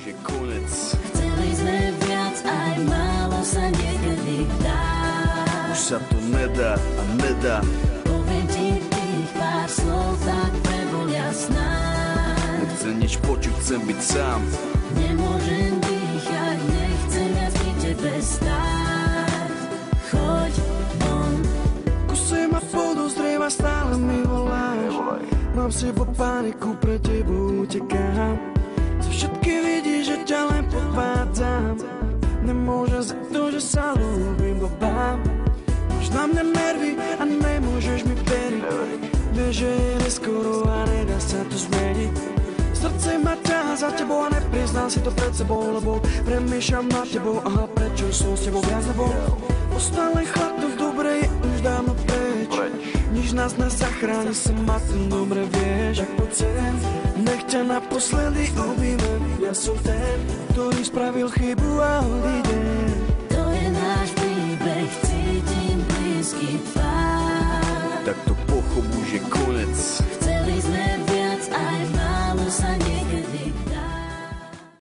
už je konec. Chceli sme viac, aj málo sa niekedy dá. Už sa to nedá a nedá. Poviem ti tých pár slov, tak prebolia snáď. Nechcem nič počuť, chcem byť sám. Nemôžem dýchať, nechcem viac pri tebe stáť. Choď von. Kusy ma podozrieva, stále mi voláš. Mám v sebo paniku, pre tebou utekám. Zo všetky vidíš, že ťa len podvádzam. Nemôžem za to, že sa ľúbim babám. Máš na mňa nervy a nemôžeš mi veriť. Vieš, že je neskoro a nedá sa to zmeniť. Srdce ma ťaha za tebou a nepriznám si to pred sebou, lebo premýšľam nad tebou, aha, prečo som s tebou viac nebol. Ostal len chlad, to dobre je už dávno preč. Nič nás nezachráni, sama to dobre vieš. Tak poď sem, nech ťa naposledy objímem. Ja som ten, ktorý spravil chybu a odídem. To je náš príbeh, cítim blízky tvár. Tak to pochop, už je konec.